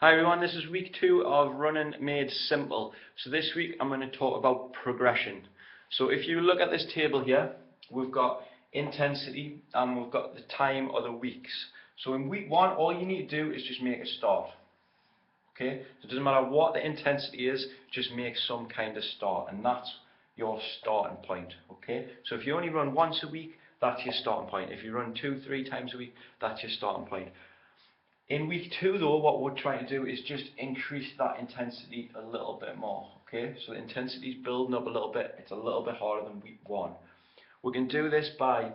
Hi everyone, this is week 2 of Running Made Simple. So this week I'm going to talk about progression. So if you look at this table here, we've got intensity and we've got the time or the weeks. So in week 1, all you need to do is just make a start. Okay, so it doesn't matter what the intensity is, just make some kind of start, and that's your starting point. Okay, so if you only run once a week, that's your starting point. If you run 2-3 times a week, that's your starting point. In week 2 though, what we're trying to do is just increase that intensity a little bit more. Okay, so the intensity is building up a little bit. It's a little bit harder than week 1. We can do this by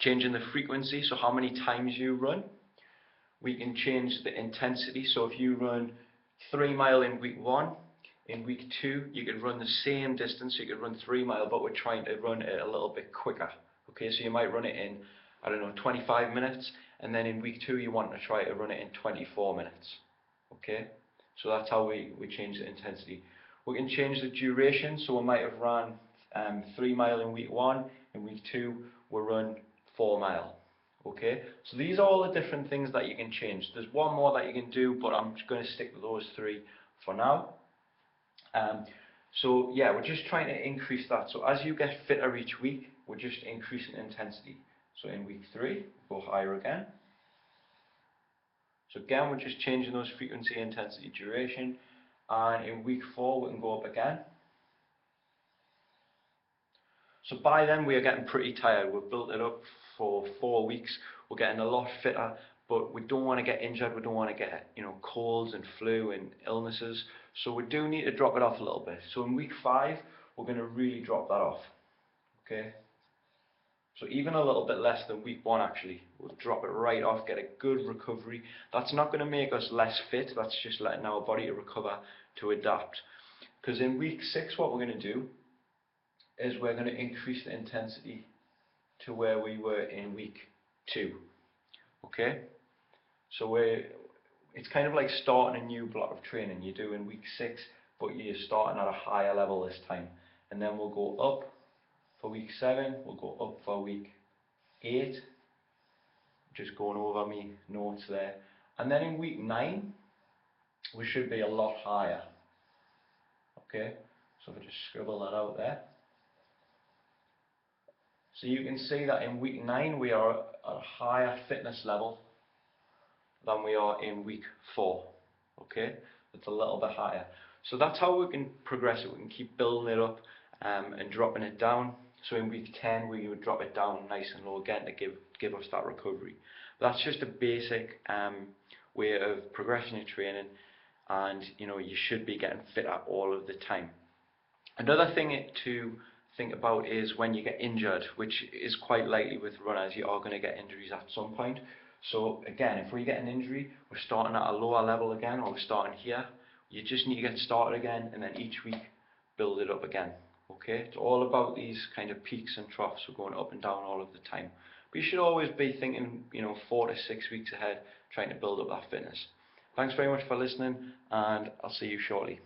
changing the frequency, so how many times you run. We can change the intensity, so if you run 3 mile in week 1, in week 2 you could run the same distance, so you could run 3 mile, but we're trying to run it a little bit quicker. Okay, so you might run it in, I don't know, 25 minutes, and then in week 2 you want to try to run it in 24 minutes. Okay, so that's how we change the intensity. We can change the duration, so we might have run 3 mile in week 1, in week 2 we'll run 4 mile. Okay, so these are all the different things that you can change. There's one more that you can do, but I'm just going to stick with those 3 for now. So yeah, we're just trying to increase that. So as you get fitter each week, we're just increasing intensity. So in week 3, go higher again. So again, we're just changing those frequency, intensity, duration. And in week 4, we can go up again. So by then we are getting pretty tired. We've built it up for 4 weeks. We're getting a lot fitter, but we don't want to get injured. We don't want to get, colds and flu and illnesses. So we do need to drop it off a little bit. So in week 5, we're going to really drop that off. Okay. So even a little bit less than week 1 actually. We'll drop it right off, get a good recovery. That's not going to make us less fit. That's just letting our body to recover, to adapt. Because in week 6, what we're going to do is we're going to increase the intensity to where we were in week 2. Okay, so it's kind of like starting a new block of training. You do in week 6, but you're starting at a higher level this time, and then we'll go up for week 7. We'll go up for week 8. Just going over me notes there, and then in week 9 we should be a lot higher. Okay, so if I just scribble that out there. So you can see that in week 9 we are at a higher fitness level than we are in week 4. Okay, it's a little bit higher. So that's how we can progress it. We can keep building it up and dropping it down. So in week 10 we would drop it down nice and low again to give us that recovery. That's just a basic way of progressing your training, and you should be getting fitter all of the time. Another thing to think about is when you get injured, which is quite likely with runners. You are going to get injuries at some point. So again, if we get an injury, we're starting at a lower level again, or we're starting here. You just need to get started again, and then each week build it up again. Okay, it's all about these kind of peaks and troughs. We're going up and down all of the time. But you should always be thinking, 4 to 6 weeks ahead, trying to build up that fitness. Thanks very much for listening, and I'll see you shortly.